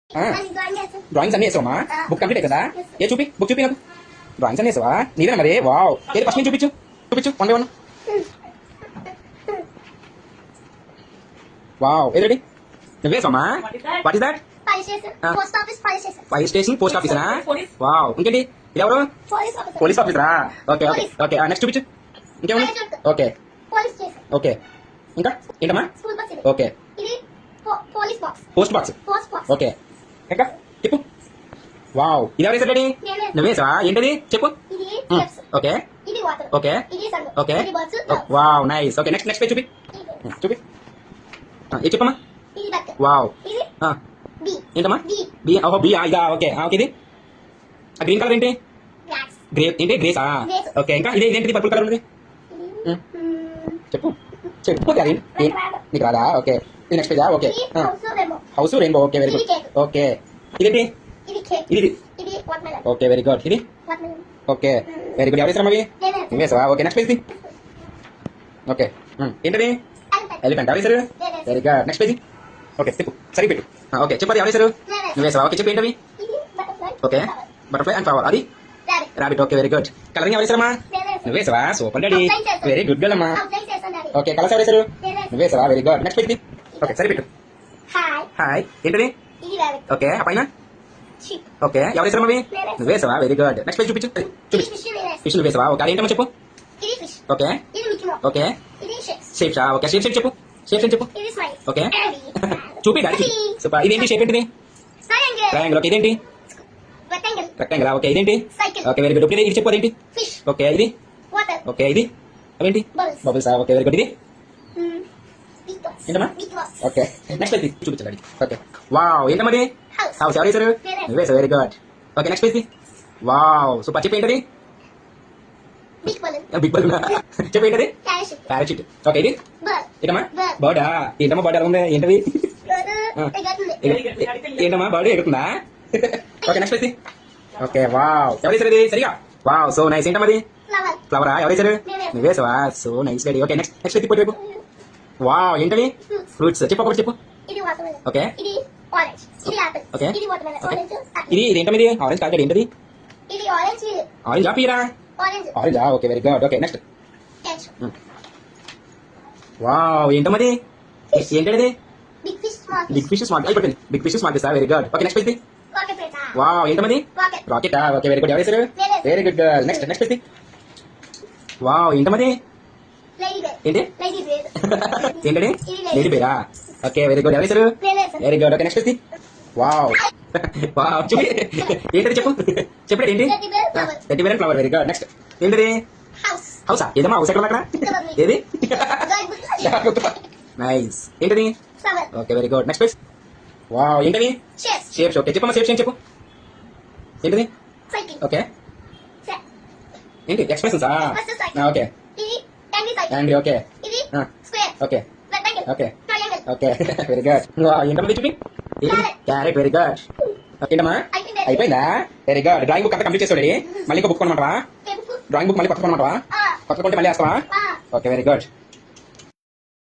drawings అన్ని వేసావమ్మా book complete అవుతుందా ఏ చూపి బుక్ చూపి నాకు డ్రాయింగ్స్ అన్ని వేసావా నీదేనా మరి వావ్ ఏది ఫస్ట్ నుంచి చూపించు చూపించు వన్ బై వన్ వావ్ ఏది నువ్వు వేసావమ్మా what is that fire station post ఆఫీసరా వావ్ ఇంకేంటి ఇది ఎవరు పోలీస్ ఆఫీసరా ఓకే ఓకే ఓకే నెక్స్ట్ చూపించు ఇంకేమన్నా ఓకే ఓకే ఇంకా ఏంటమ్మా ఓకే పోస్ట్ బాక్స్ ఓకే ఇంకా చెప్పు వావ్ ఇది ఎవరు వేసాడు నువ్వేసావా ఏంటది చెప్పు okay okay okay wow nice okay next next page చూపి చూపి ఏ చెప్పమ్మా వావ్ ఏంటమ్మా బి ఓహో బి ఇదా ఓకే ఓకే ఇది గ్రీన్ కలర్ ఏంటి గ్రే ఏంటి గ్రేసా ఓకే ఇంకా ఇది ఏంటిది పర్పుల్ కలర్ ఉంది చెప్పు చెప్పు నీకు రాదా ఓకే ఇది నెక్స్ట్ పేజా okay house rainbow okay very good okay ఇదేంటి ఇది ఓకే వెరీ గుడ్ ఇది ఓకే వెరీ గుడ్ ఎవరు వేసారు అవి నువ్వేసావా ఓకే నెక్స్ట్ పేజ్ ఓకే ఏంటది ఎలిఫెంట్ ఎవరు వేసారు వెరీ గుడ్ నెక్స్ట్ పేజీ ఓకే చెప్పు సరి పెట్టు ఓకే చెప్పది ఎవరు వేసారు నువ్వేసావా ఓకే చెప్పు ఏంటవి ఓకే బటర్ఫ్లై అండ్ ఫ్లవర్ అది rabbit okay very good colouring ఎవరు వేసారమ్మా నువ్వేసావా super daddy very good girl అమ్మా ఓకే కలర్స్ ఎవరు వేసారు నువ్వేసావా very good next page okay సరి పెట్టు హాయ్ ఏంటది ఓకే ఆ పైన ఓకే ఎవరు వేసారు అవి నువ్వేసావా వెరీ గుడ్ నెక్స్ట్ పేజ్ చూపించు చూపించు ఫిష్ నువ్వేసావా ఓకే అదేంటమ్మా చెప్పు ఓకే ఓకే షేప్సా ఓకే షేప్ షేప్ చెప్పు షేప్ షేప్ చెప్పు ఓకే చూపి డాడీ సూపర్ ఇదేంటి షేప్ ఏంటిది ట్రయాంగిల్ ఓకే ఇదేంటి రెక్టాంగిల్ ఓకే ఇదేంటి ఓకే వెరీ గుడ్ ఇప్పుడు ఇది చెప్పు అదేంటి ఓకే ఇది ఓకే ఇది అవేంటి బబుల్సా ఓకే వెరీ గుడ్ ఇది ఏంటమ్మా ఓకే నెక్స్ట్ పేజ్ చూపించండి ఓకే వావ్ ఏంటమ్మది హౌస్ ఎవరు వేసారు నువ్వేసా very good okay next page wow super చెప్పి ఏంటది బిగ్ బల్ చెప్పి ఏంటది పారాషూట్ ఓకే ఇది ఏంటమ్మా బర్డా ఏంటమ్మా బర్డ్ ఎలా ఉంది ఏంటది ఏంటమ్మా బర్డ్ ఎగుతుందా okay next page okay wow ఎవరు వేసారు ఇది సరిగా వావ్ సో నైస్ ఏంటమ్మది ఫ్లవరా ఎవరు వేసారు నువ్వేసావా so nice ready okay next next page వైపు వావ్ ఏంటవి ఫ్రూట్స్ చెప్పు ఒకటి చెప్పు ఓకే ఓకే ఇది ఇదేంటది ఇది ఆరెంజ్ కాదు ఏంటది ఆరెంజ్ ఆపీరా ఆరెంజా okay very good okay next wow ఏంటమ్మది ఏంటది బిగ్ ఫిష్ స్మాల్ అయిపోయింది big fish small very good okay next page wow ఏంటమ్మది రాకెటా ఓకే వెరీ గుడ్ ఎవరు వేసారు very good next next page wow ఏంటమ్మది ఏంటి ఏంటది లేడీ బేరా ఓకే వెరీ గుడ్ ఎవరు వేసారు very good okay next page wow wow చూపి ఏంటది చెప్పు చెప్పండి ఏంటి red bear flower very good next ఏంటది హౌసా ఏదమ్మా హౌస్ ఎక్కడ అక్కడ ఏది నైస్ ఏంటది okay very good next page wow ఏంటది షేప్స్ ఓకే చెప్పమ్మా షేప్స్ ఏం చెప్పు ఏంటది ఓకే ఏంటి ఎక్స్ప్రెషన్సా okay angry okay okay okay okay very good ఏంటమ్మా చూపి క్యారెట్ వెరీ గుడ్ ఏంటమ్మా అయిపోయిందా వెరీ గుడ్ డ్రాయింగ్ బుక్ అంతా కంప్లీట్ చేసాడు మళ్ళీ ఇంకో బుక్ కొనమంటావా డ్రాయింగ్ బుక్ మళ్ళీ కొత్త కొనమంటావా కొత్త కొంటే మళ్ళీ వేస్తావా ఓకే వెరీ గుడ్